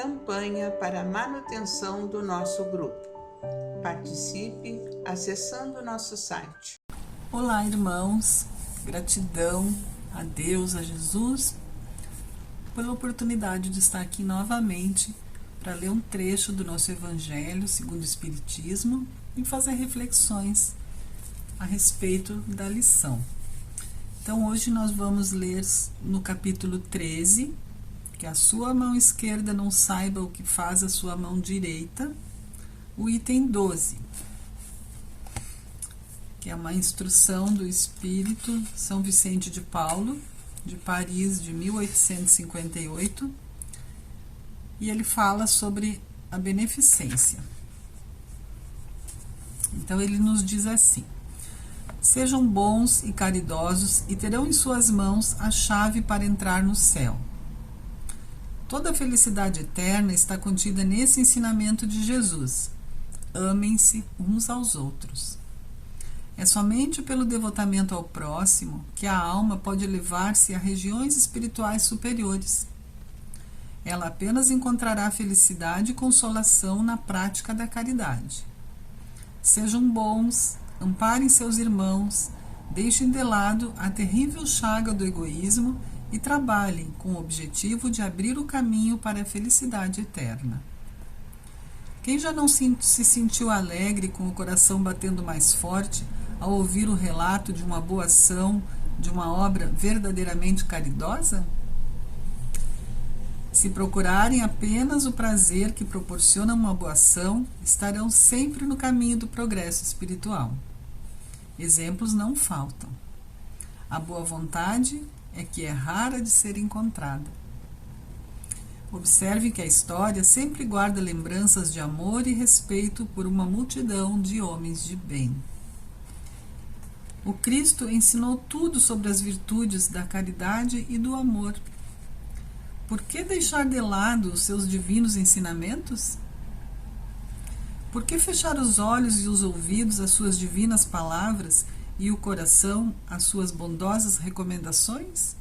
campanha para a manutenção do nosso grupo. Participe acessando nosso site. Olá, irmãos, gratidão a Deus, a Jesus, pela oportunidade de estar aqui novamente para ler um trecho do nosso Evangelho segundo o Espiritismo e fazer reflexões a respeito da lição. Então, hoje nós vamos ler no capítulo 13, que a sua mão esquerda não saiba o que faz a sua mão direita, o item 12. Que é uma instrução do Espírito São Vicente de Paulo, de Paris, de 1858, e ele fala sobre a beneficência. Então ele nos diz assim: sejam bons e caridosos e terão em suas mãos a chave para entrar no céu. Toda a felicidade eterna está contida nesse ensinamento de Jesus. Amem-se uns aos outros. É somente pelo devotamento ao próximo que a alma pode elevar-se a regiões espirituais superiores. Ela apenas encontrará felicidade e consolação na prática da caridade. Sejam bons, amparem seus irmãos, deixem de lado a terrível chaga do egoísmo e trabalhem com o objetivo de abrir o caminho para a felicidade eterna. Quem já não se sentiu alegre com o coração batendo mais forte ao ouvir o relato de uma boa ação, de uma obra verdadeiramente caridosa? Se procurarem apenas o prazer que proporciona uma boa ação, estarão sempre no caminho do progresso espiritual. Exemplos não faltam. A boa vontade é que é rara de ser encontrada. Observe que a história sempre guarda lembranças de amor e respeito por uma multidão de homens de bem. O Cristo ensinou tudo sobre as virtudes da caridade e do amor. Por que deixar de lado os seus divinos ensinamentos? Por que fechar os olhos e os ouvidos às suas divinas palavras e o coração às suas bondosas recomendações?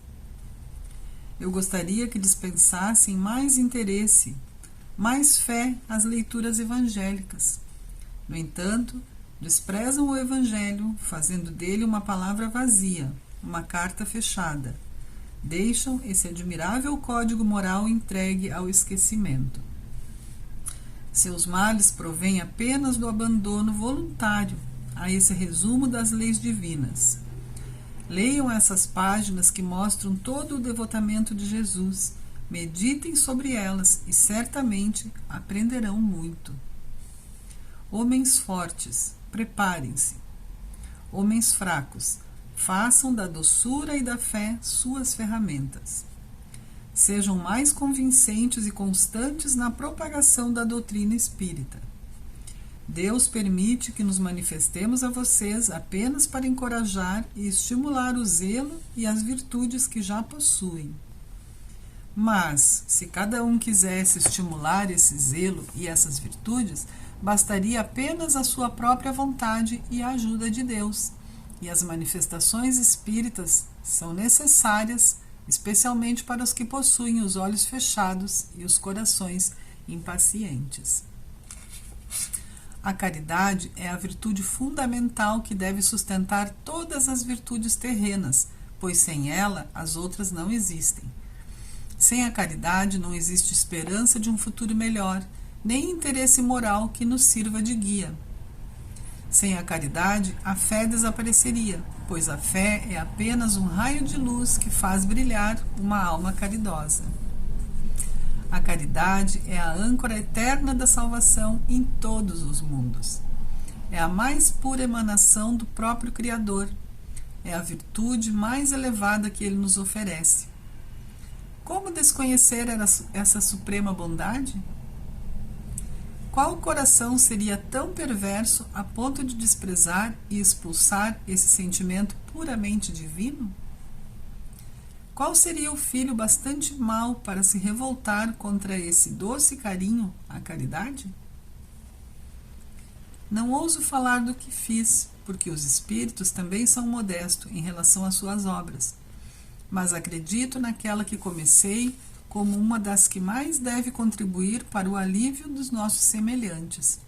Eu gostaria que dispensassem mais interesse, mais fé às leituras evangélicas. No entanto, desprezam o Evangelho, fazendo dele uma palavra vazia, uma carta fechada. Deixam esse admirável código moral entregue ao esquecimento. Seus males provêm apenas do abandono voluntário a esse resumo das leis divinas. Leiam essas páginas que mostram todo o devotamento de Jesus, meditem sobre elas e certamente aprenderão muito. Homens fortes, preparem-se. Homens fracos, façam da doçura e da fé suas ferramentas. Sejam mais convincentes e constantes na propagação da doutrina espírita. Deus permite que nos manifestemos a vocês apenas para encorajar e estimular o zelo e as virtudes que já possuem. Mas, se cada um quisesse estimular esse zelo e essas virtudes, bastaria apenas a sua própria vontade e a ajuda de Deus. E as manifestações espíritas são necessárias, especialmente para os que possuem os olhos fechados e os corações impacientes. A caridade é a virtude fundamental que deve sustentar todas as virtudes terrenas, pois sem ela as outras não existem. Sem a caridade não existe esperança de um futuro melhor, nem interesse moral que nos sirva de guia. Sem a caridade, a fé desapareceria, pois a fé é apenas um raio de luz que faz brilhar uma alma caridosa. A caridade é a âncora eterna da salvação em todos os mundos. É a mais pura emanação do próprio Criador. É a virtude mais elevada que Ele nos oferece. Como desconhecer essa suprema bondade? Qual coração seria tão perverso a ponto de desprezar e expulsar esse sentimento puramente divino? Qual seria o filho bastante mau para se revoltar contra esse doce carinho, a caridade? Não ouso falar do que fiz, porque os espíritos também são modestos em relação às suas obras. Mas acredito naquela que comecei como uma das que mais deve contribuir para o alívio dos nossos semelhantes.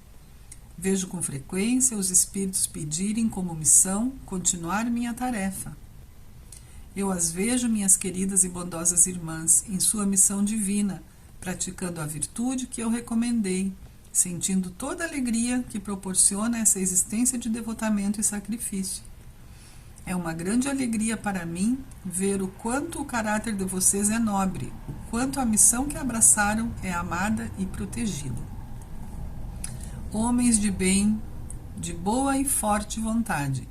Vejo com frequência os espíritos pedirem como missão continuar minha tarefa. Eu as vejo, minhas queridas e bondosas irmãs, em sua missão divina, praticando a virtude que eu recomendei, sentindo toda a alegria que proporciona essa existência de devotamento e sacrifício. É uma grande alegria para mim ver o quanto o caráter de vocês é nobre, o quanto a missão que abraçaram é amada e protegida. Homens de bem, de boa e forte vontade,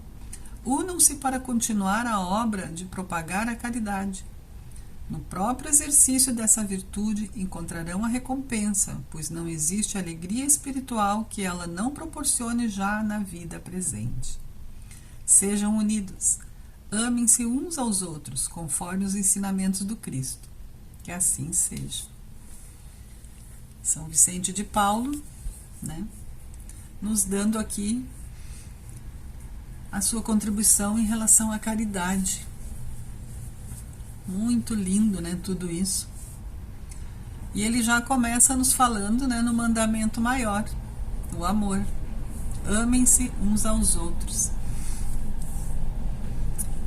unam-se para continuar a obra de propagar a caridade. No próprio exercício dessa virtude encontrarão a recompensa, pois não existe alegria espiritual que ela não proporcione já na vida presente. Sejam unidos, amem-se uns aos outros, conforme os ensinamentos do Cristo. Que assim seja. São Vicente de Paulo, né, nos dando aqui a sua contribuição em relação à caridade. Muito lindo, né, tudo isso. E ele já começa nos falando, né, no mandamento maior, o amor. Amem-se uns aos outros.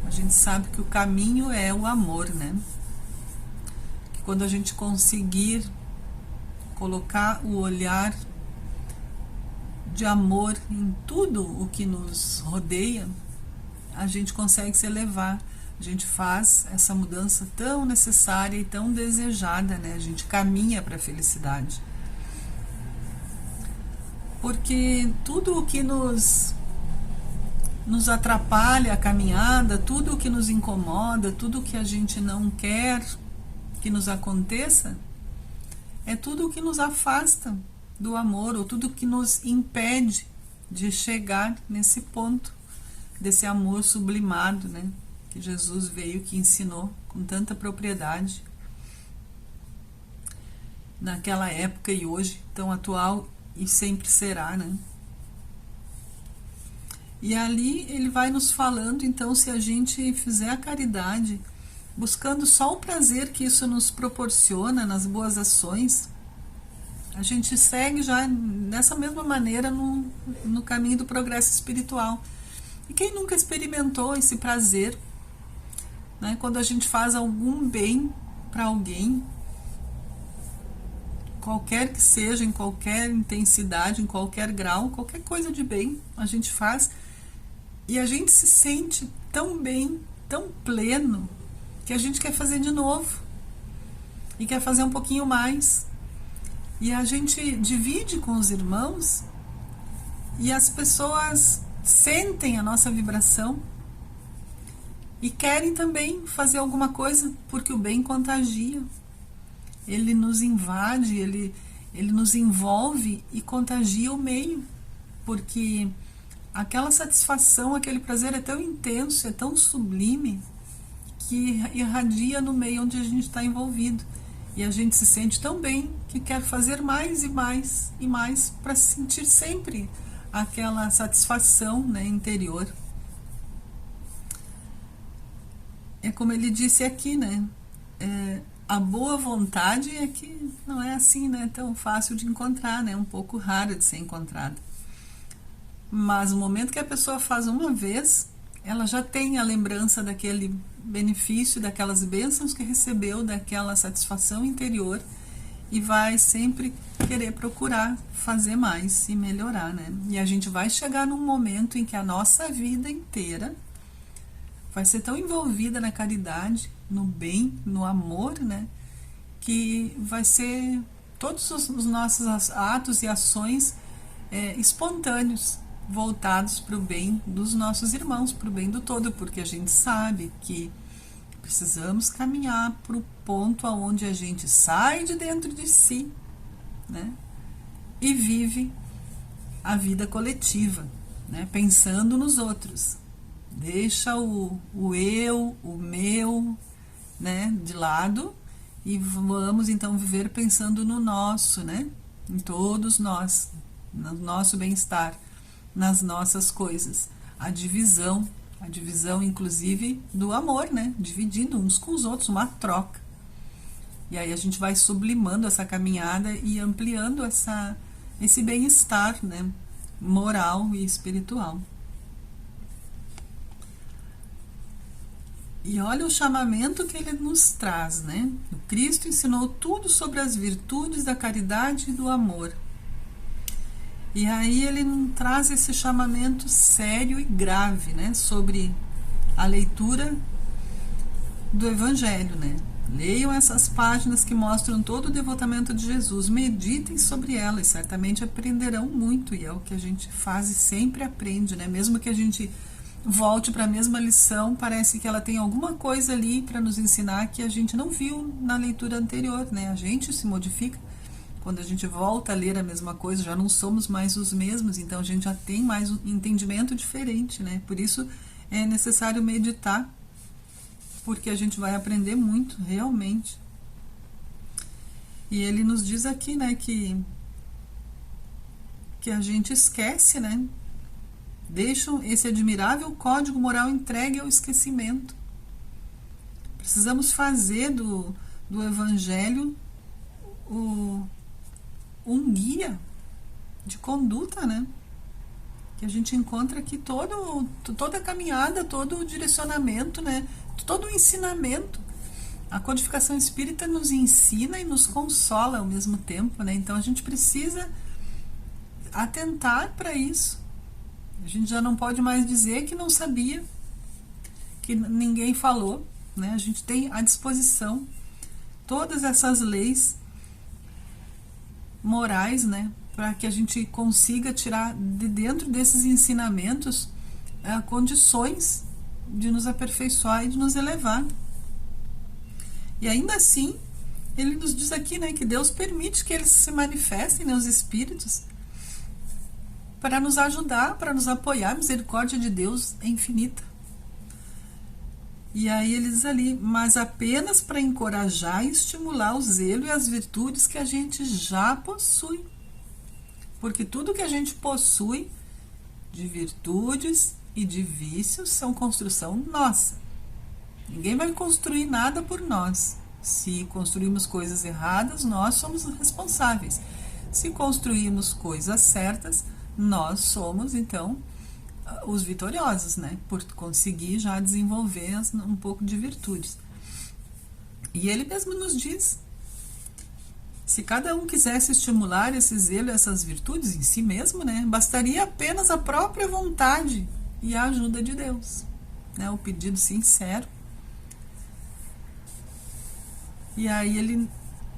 A gente sabe que o caminho é o amor, né? Que quando a gente conseguir colocar o olhar de amor em tudo o que nos rodeia, a gente consegue se elevar. A gente faz essa mudança tão necessária e tão desejada, né? A gente caminha para a felicidade. Porque tudo o que nos atrapalha a caminhada, tudo o que nos incomoda, tudo o que a gente não quer que nos aconteça, é tudo o que nos afasta do amor, ou tudo o que nos impede de chegar nesse ponto desse amor sublimado, né? Que Jesus veio, que ensinou com tanta propriedade naquela época e hoje, tão atual e sempre será, né? E ali ele vai nos falando, então, se a gente fizer a caridade, buscando só o prazer que isso nos proporciona nas boas ações, a gente segue já dessa mesma maneira no caminho do progresso espiritual. E quem nunca experimentou esse prazer, né, quando a gente faz algum bem para alguém, qualquer que seja, em qualquer intensidade, em qualquer grau, qualquer coisa de bem a gente faz, e a gente se sente tão bem, tão pleno, que a gente quer fazer de novo e quer fazer um pouquinho mais. E a gente divide com os irmãos e as pessoas sentem a nossa vibração e querem também fazer alguma coisa, porque o bem contagia. Ele nos invade, ele nos envolve e contagia o meio, porque aquela satisfação, aquele prazer é tão intenso, é tão sublime, que irradia no meio onde a gente está envolvido. E a gente se sente tão bem que quer fazer mais e mais e mais para sentir sempre aquela satisfação, né, interior. É como ele disse aqui, né? A boa vontade é que não é assim, né, tão fácil de encontrar, né? Um pouco rara de ser encontrada. Mas no momento que a pessoa faz uma vez, ela já tem a lembrança daquele benefício, daquelas bênçãos que recebeu, daquela satisfação interior, e vai sempre querer procurar fazer mais e melhorar, né? E a gente vai chegar num momento em que a nossa vida inteira vai ser tão envolvida na caridade, no bem, no amor, né? Que vai ser todos os nossos atos e ações espontâneos, voltados para o bem dos nossos irmãos, para o bem do todo, porque a gente sabe que precisamos caminhar para o ponto aonde a gente sai de dentro de si, né, e vive a vida coletiva, né, pensando nos outros. Deixa o eu, o meu, né, de lado, e vamos então viver pensando no nosso, né, em todos nós, no nosso bem-estar, nas nossas coisas. A divisão inclusive do amor, né? Dividindo uns com os outros, uma troca. E aí a gente vai sublimando essa caminhada e ampliando esse bem-estar, né, moral e espiritual. E olha o chamamento que ele nos traz, né? O Cristo ensinou tudo sobre as virtudes da caridade e do amor. E aí ele traz esse chamamento sério e grave, né? Sobre a leitura do Evangelho, né? Leiam essas páginas que mostram todo o devotamento de Jesus, meditem sobre elas, certamente aprenderão muito, e é o que a gente faz e sempre aprende, né? Mesmo que a gente volte para a mesma lição, parece que ela tem alguma coisa ali para nos ensinar que a gente não viu na leitura anterior, né? A gente se modifica quando a gente volta a ler a mesma coisa, já não somos mais os mesmos, então a gente já tem mais um entendimento diferente, né? Por isso é necessário meditar, porque a gente vai aprender muito, realmente. E ele nos diz aqui, né, que a gente esquece, né? Deixam esse admirável código moral entregue ao esquecimento. Precisamos fazer do Evangelho um guia de conduta, né? Que a gente encontra aqui toda a caminhada, todo o direcionamento, né? Todo o ensinamento. A codificação espírita nos ensina e nos consola ao mesmo tempo, né? Então a gente precisa atentar para isso. A gente já não pode mais dizer que não sabia, que ninguém falou, né? A gente tem à disposição todas essas leis morais, né? Para que a gente consiga tirar de dentro desses ensinamentos condições de nos aperfeiçoar e de nos elevar. E ainda assim, ele nos diz aqui, né, que Deus permite que eles se manifestem, né, os espíritos, para nos ajudar, para nos apoiar. A misericórdia de Deus é infinita. E aí ele diz ali, mas apenas para encorajar e estimular o zelo e as virtudes que a gente já possui. Porque tudo que a gente possui de virtudes e de vícios são construção nossa. Ninguém vai construir nada por nós. Se construímos coisas erradas, nós somos responsáveis. Se construímos coisas certas, nós somos, então, os vitoriosos, né? Por conseguir já desenvolver um pouco de virtudes. E ele mesmo nos diz, se cada um quisesse estimular esse zelo e essas virtudes em si mesmo, né? Bastaria apenas a própria vontade e a ajuda de Deus, né? O pedido sincero. E aí ele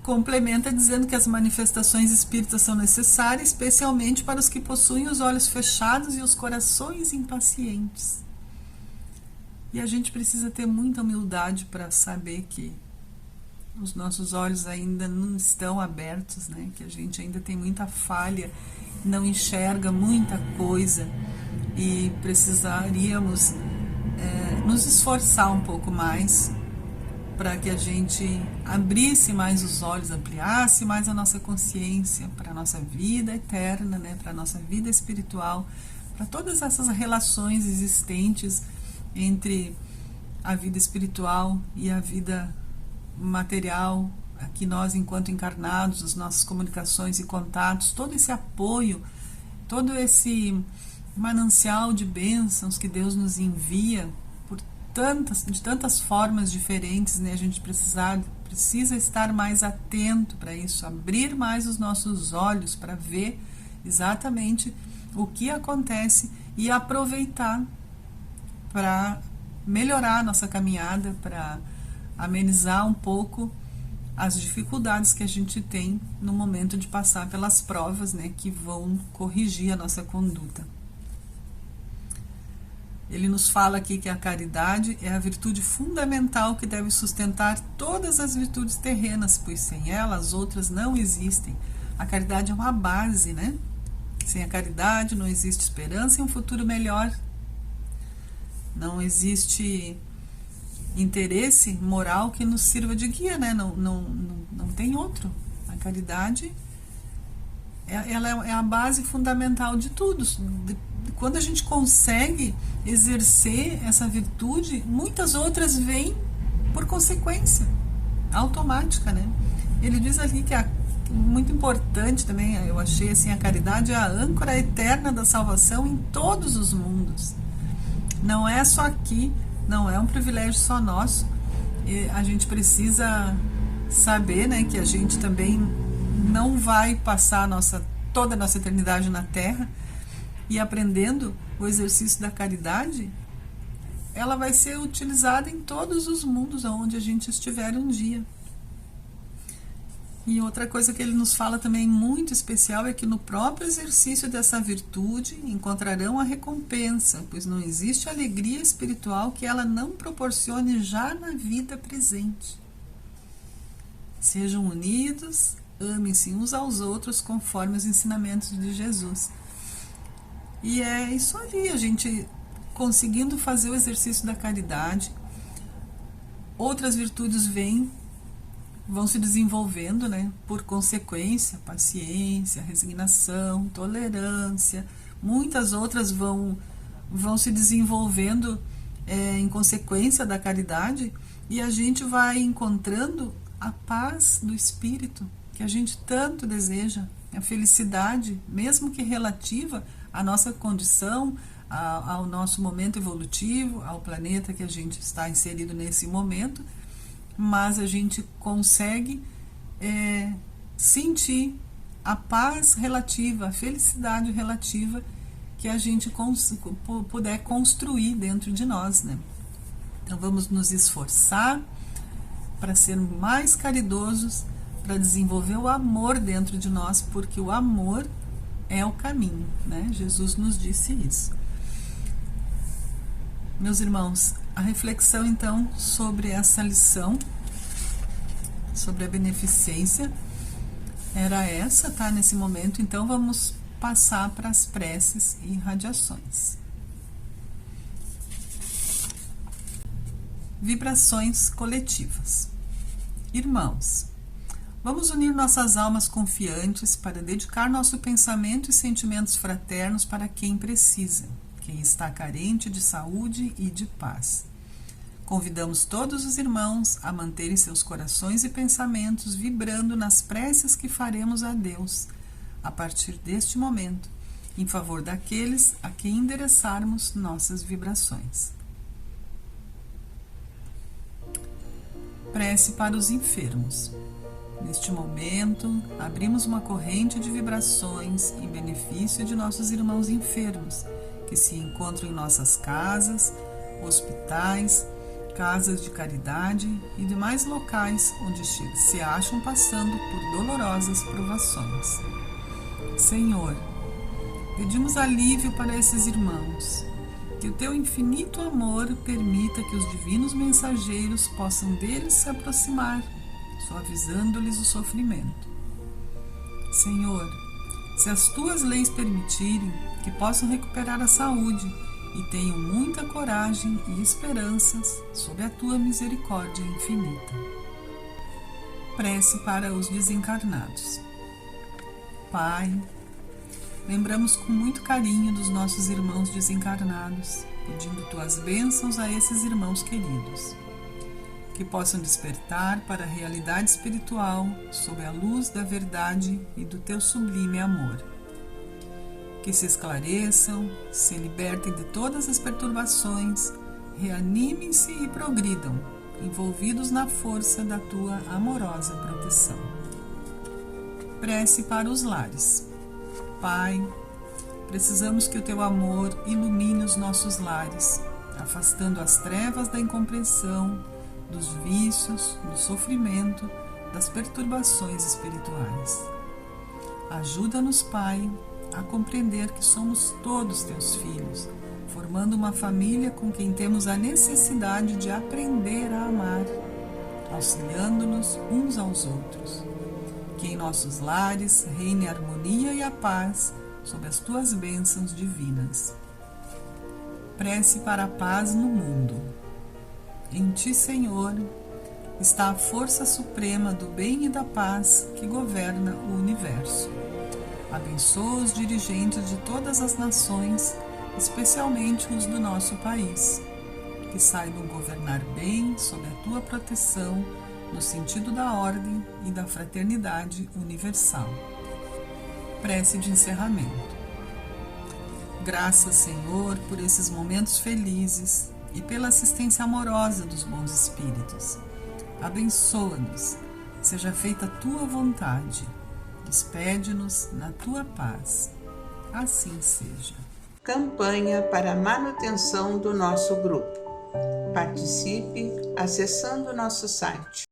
complementa dizendo que as manifestações espíritas são necessárias, especialmente para os que possuem os olhos fechados e os corações impacientes. E a gente precisa ter muita humildade para saber que os nossos olhos ainda não estão abertos, né? Que a gente ainda tem muita falha, não enxerga muita coisa e precisaríamos nos esforçar um pouco mais para que a gente abrisse mais os olhos, ampliasse mais a nossa consciência para a nossa vida eterna, né? Para a nossa vida espiritual, para todas essas relações existentes entre a vida espiritual e a vida material, aqui nós enquanto encarnados, as nossas comunicações e contatos, todo esse apoio, todo esse manancial de bênçãos que Deus nos envia de tantas formas diferentes, né? A gente precisa estar mais atento para isso, abrir mais os nossos olhos para ver exatamente o que acontece e aproveitar para melhorar a nossa caminhada, para amenizar um pouco as dificuldades que a gente tem no momento de passar pelas provas, né, que vão corrigir a nossa conduta. Ele nos fala aqui que a caridade é a virtude fundamental que deve sustentar todas as virtudes terrenas, pois sem ela as outras não existem. A caridade é uma base, né? Sem a caridade não existe esperança e um futuro melhor. Não existe interesse moral que nos sirva de guia, né? Não tem outro. A caridade ela é a base fundamental de tudo. Quando a gente consegue exercer essa virtude, muitas outras vêm por consequência automática, né? ele diz ali que muito importante também, eu achei assim, a caridade é a âncora eterna da salvação em todos os mundos. Não é só aqui, não é um privilégio só nosso. E a gente precisa saber, né, que a gente também não vai passar toda a nossa eternidade na Terra, e aprendendo o exercício da caridade, ela vai ser utilizada em todos os mundos onde a gente estiver um dia. E outra coisa que ele nos fala também muito especial é que no próprio exercício dessa virtude encontrarão a recompensa, pois não existe alegria espiritual que ela não proporcione já na vida presente. Sejam unidos, amem-se uns aos outros conforme os ensinamentos de Jesus. E é isso ali, a gente conseguindo fazer o exercício da caridade, outras virtudes vão se desenvolvendo, né? Por consequência, paciência, resignação, tolerância, muitas outras vão se desenvolvendo em consequência da caridade, e a gente vai encontrando a paz do espírito que a gente tanto deseja, a felicidade, mesmo que relativa à nossa condição, ao nosso momento evolutivo, ao planeta que a gente está inserido nesse momento, mas a gente consegue sentir a paz relativa, a felicidade relativa que a gente puder construir dentro de nós, né? Então vamos nos esforçar para ser mais caridosos, para desenvolver o amor dentro de nós, porque o amor é o caminho, né? Jesus nos disse isso. Meus irmãos, a reflexão então sobre essa lição, sobre a beneficência, era essa, tá? Nesse momento, então vamos passar para as preces e radiações. Vibrações coletivas. Irmãos, vamos unir nossas almas confiantes para dedicar nosso pensamento e sentimentos fraternos para quem precisa, quem está carente de saúde e de paz. Convidamos todos os irmãos a manterem seus corações e pensamentos vibrando nas preces que faremos a Deus, a partir deste momento, em favor daqueles a quem endereçarmos nossas vibrações. Prece para os enfermos. Neste momento, abrimos uma corrente de vibrações em benefício de nossos irmãos enfermos, que se encontram em nossas casas, hospitais, casas de caridade e demais locais onde se acham passando por dolorosas provações. Senhor, pedimos alívio para esses irmãos, que o teu infinito amor permita que os divinos mensageiros possam deles se aproximar, suavizando-lhes o sofrimento. Senhor, se as tuas leis permitirem, que possam recuperar a saúde e tenham muita coragem e esperanças sob a tua misericórdia infinita. Prece para os desencarnados. Pai, lembramos com muito carinho dos nossos irmãos desencarnados, pedindo tuas bênçãos a esses irmãos queridos, que possam despertar para a realidade espiritual sob a luz da verdade e do teu sublime amor. Que se esclareçam, se libertem de todas as perturbações, reanimem-se e progridam, envolvidos na força da tua amorosa proteção. Prece para os lares. Pai, precisamos que o teu amor ilumine os nossos lares, afastando as trevas da incompreensão, dos vícios, do sofrimento, das perturbações espirituais. Ajuda-nos, Pai, a compreender que somos todos teus filhos, formando uma família com quem temos a necessidade de aprender a amar, auxiliando-nos uns aos outros. Que em nossos lares reine a harmonia e a paz sob as tuas bênçãos divinas. Prece para a paz no mundo. Em ti, Senhor, está a força suprema do bem e da paz que governa o universo. Abençoa os dirigentes de todas as nações, especialmente os do nosso país, que saibam governar bem sob a tua proteção, no sentido da ordem e da fraternidade universal. Prece de encerramento. Graças, Senhor, por esses momentos felizes e pela assistência amorosa dos bons espíritos. Abençoa-nos, seja feita a tua vontade. Despede-nos na tua paz. Assim seja. Campanha para a manutenção do nosso grupo. Participe acessando nosso site